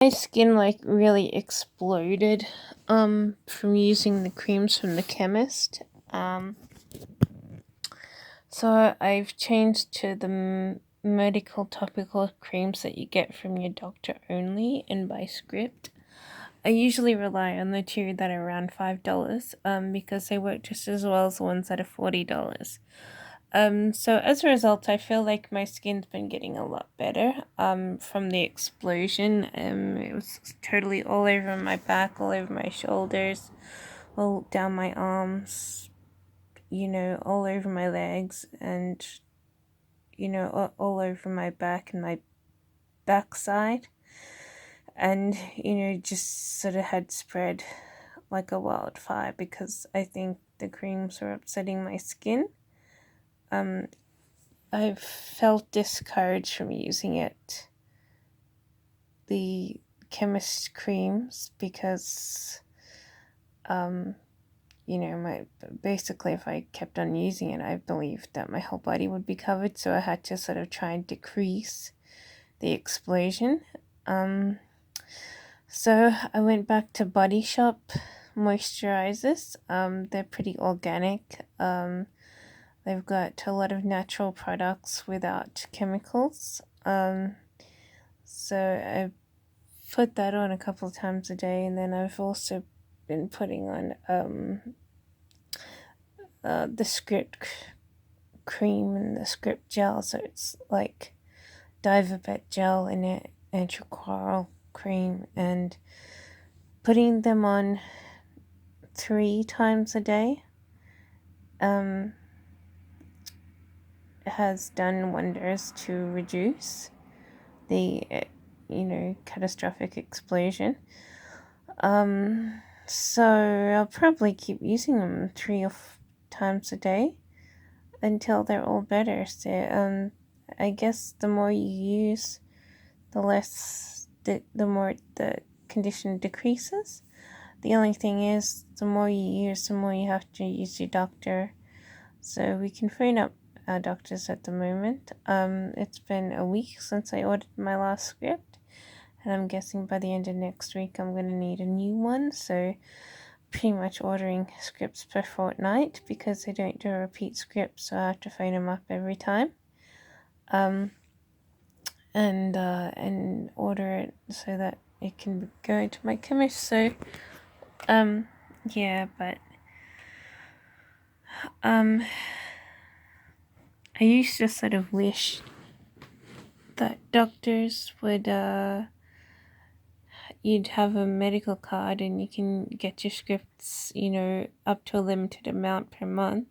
My skin like really exploded from using the creams from the chemist. Um so I've changed to the medical topical creams that you get from your doctor only and by script. I usually rely on the two that are around $5 because they work just as well as the ones that are $40. So as a result, I feel like my skin's been getting a lot better from the explosion. It was totally all over my back, all over my shoulders, all down my arms, all over my legs, and all over my back and my backside. And just sort of had spread like a wildfire because I think the creams were upsetting my skin. I've felt discouraged from using the chemist creams, because my basically if I kept on using it, I believed that my whole body would be covered, so I had to sort of try and decrease the explosion. So I went back to Body Shop moisturizers. They're pretty organic. They've got a lot of natural products without chemicals. So I put that on a couple of times a day, and then I've also been putting on the script cream and the script gel. So it's like Divabet gel in it and coral cream, and putting them on 3 times a day has done wonders to reduce the catastrophic explosion. So I'll probably keep using them 3 times a day until they're all better. So I guess the more you use, the more the condition decreases. The only thing is, the more you use, the more you have to use your doctor. So we can phone up our doctors at the moment. It's been a week since I ordered my last script, and I'm guessing by the end of next week I'm going to need a new one. So pretty much ordering scripts per fortnight because they don't do a repeat script, so I have to phone them up every time. And order it so that it can go to my chemist. So yeah, but I used to sort of wish that doctors would you'd have a medical card and you can get your scripts, up to a limited amount per month,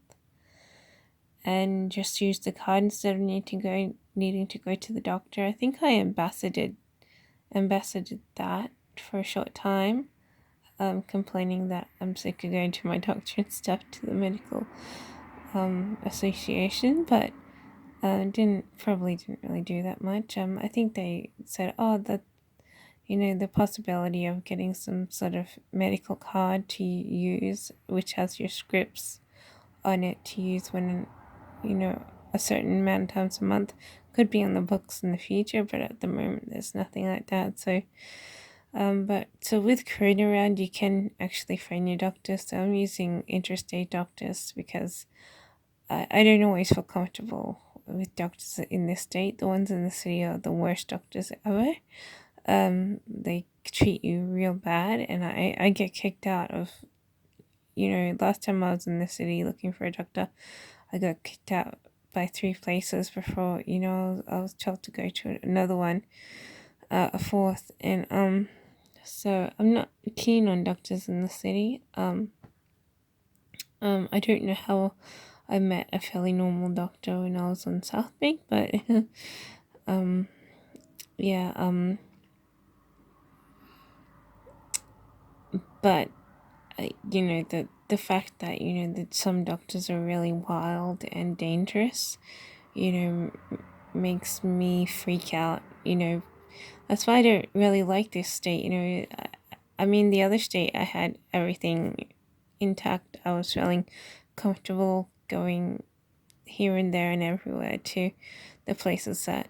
and just use the card instead of needing to go to the doctor. I think I ambassaded that for a short time, complaining that I'm sick of going to my doctor and stuff, to the medical association, but didn't really do that much. I think they said, that the possibility of getting some sort of medical card to use, which has your scripts on it to use when a certain amount of times a month, could be on the books in the future, but at the moment there's nothing like that. So so with Corona around, you can actually find your doctors. So I'm using interstate doctors because I don't always feel comfortable with doctors in this state. The ones in the city are the worst doctors ever. They treat you real bad, and I get kicked out of, last time I was in the city looking for a doctor, I got kicked out by 3 places before, I was told to go to another one, a fourth, and so I'm not keen on doctors in the city. I don't know how I met a fairly normal doctor when I was on South Bank, but yeah, but the fact that that some doctors are really wild and dangerous, makes me freak out. That's why I don't really like this state. I mean, the other state, I had everything intact. I was feeling comfortable going here and there and everywhere to the places that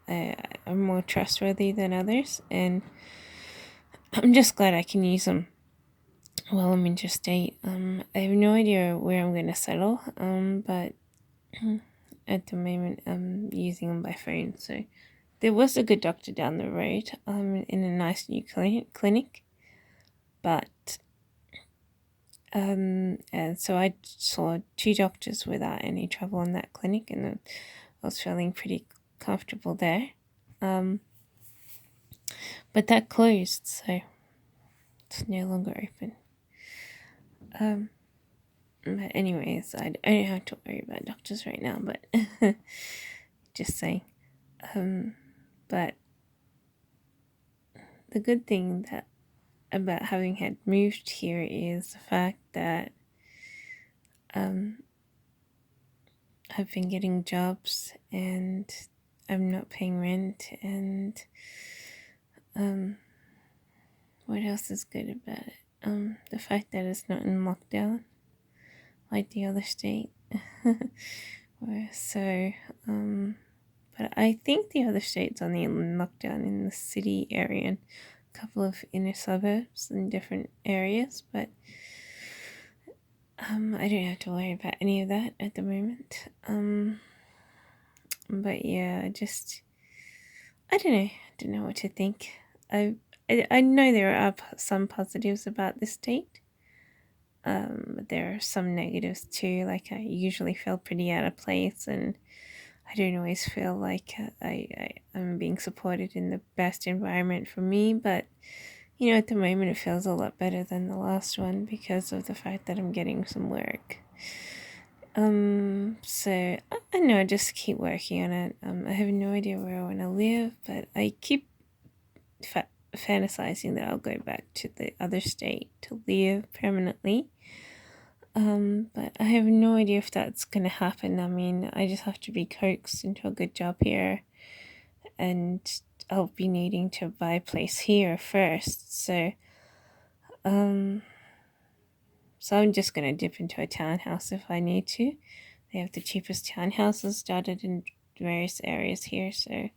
are more trustworthy than others. And I'm just glad I can use them while I'm interstate. I have no idea where I'm going to settle, but at the moment I'm using them by phone. So there was a good doctor down the road, in a nice new clinic, but and so I saw 2 doctors without any trouble in that clinic, and I was feeling pretty comfortable there. But that closed, so it's no longer open. But anyways, I don't have to worry about doctors right now, but just saying. But the good thing that about having had moved here is the fact that I've been getting jobs and I'm not paying rent, and what else is good about it? The fact that it's not in lockdown like the other state. So, but I think the other state's only in lockdown in the city area and a couple of inner suburbs in different areas, but I don't have to worry about any of that at the moment. But yeah, I don't know what to think. I know there are some positives about this state. But there are some negatives too. Like, I usually feel pretty out of place, and I don't always feel like I'm being supported in the best environment for me. But at the moment, it feels a lot better than the last one because of the fact that I'm getting some work. So I know, just keep working on it. I have no idea where I want to live, but I keep fantasizing that I'll go back to the other state to live permanently. But I have no idea if that's gonna happen. I mean, I just have to be coaxed into a good job here, and I'll be needing to buy a place here first. Um, so I'm just gonna dip into a townhouse if I need to. They have the cheapest townhouses started in various areas here, so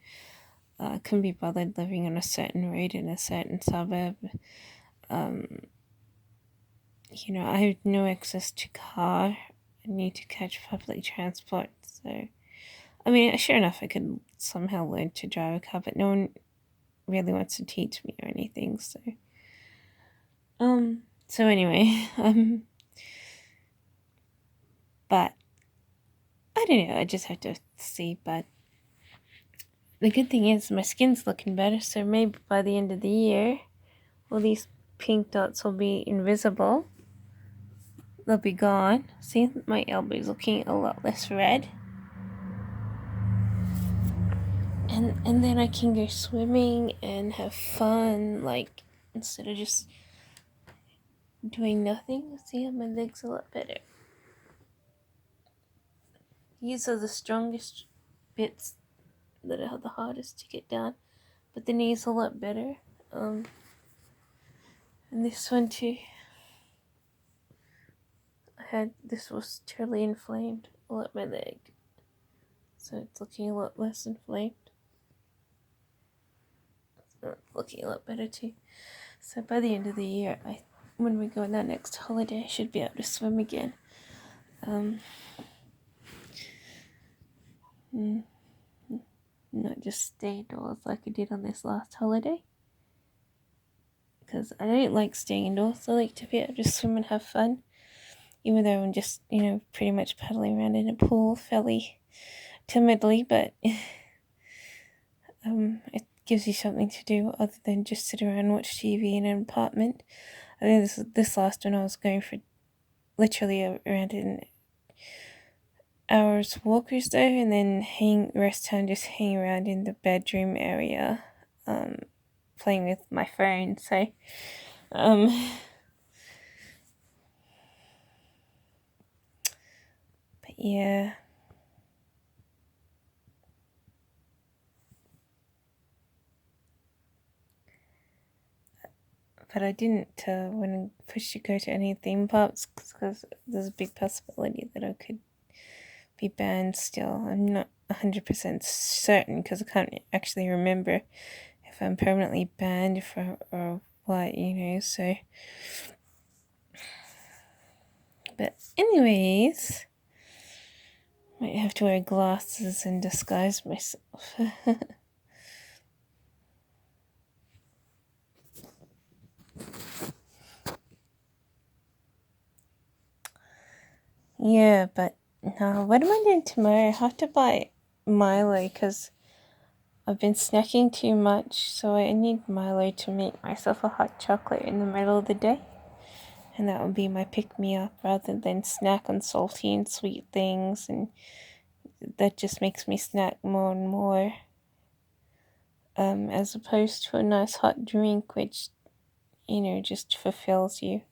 I couldn't be bothered living on a certain road in a certain suburb. I have no access to car. I need to catch public transport. So, I mean, sure enough, I could somehow learn to drive a car, but no one really wants to teach me or anything. So anyway, but I don't know. I just have to see. But the good thing is my skin's looking better. So maybe by the end of the year, all these pink dots will be invisible. They'll be gone. See, my elbow's looking a lot less red. And then I can go swimming and have fun, like, instead of just doing nothing. See how my legs are a lot better. These are the strongest bits that are the hardest to get down, but the knees a lot better. And this one too. This was totally inflamed all up my leg, so it's looking a lot less inflamed. Looking a lot better too. So by the end of the year, when we go on that next holiday, I should be able to swim again. Not just stay indoors like I did on this last holiday. Because I don't like staying indoors. I like to be able to swim and have fun. Even though I'm just, pretty much paddling around in a pool fairly timidly, but it gives you something to do other than just sit around and watch TV in an apartment. I think this last one I was going for literally around an hour's walk or so, and then rest time just hang around in the bedroom area, playing with my phone. So, but yeah. But I didn't want to push to go to any theme parks because there's a big possibility that I could be banned still. I'm not 100% certain because I can't actually remember if I'm permanently banned or what, you know, so. But anyways, might have to wear glasses and disguise myself. Yeah, but no, what am I doing tomorrow? I have to buy Milo because I've been snacking too much, so I need Milo to make myself a hot chocolate in the middle of the day. And that would be my pick-me-up rather than snack on salty and sweet things, and that just makes me snack more and more. As opposed to a nice hot drink, which, you know, just fulfills you.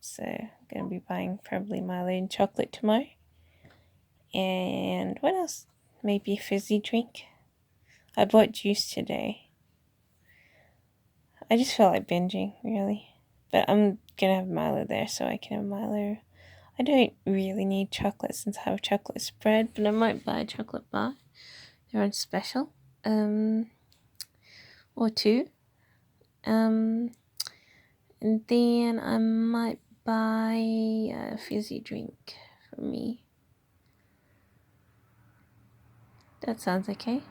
So I'm gonna be buying probably Milo and chocolate tomorrow. And what else? Maybe a fizzy drink. I bought juice today. I just feel like binging, really. But I'm gonna have Milo there, so I can have Milo. I don't really need chocolate since I have a chocolate spread, but I might buy a chocolate bar. They're on special. Or two. And then I might buy a fizzy drink for me. That sounds okay.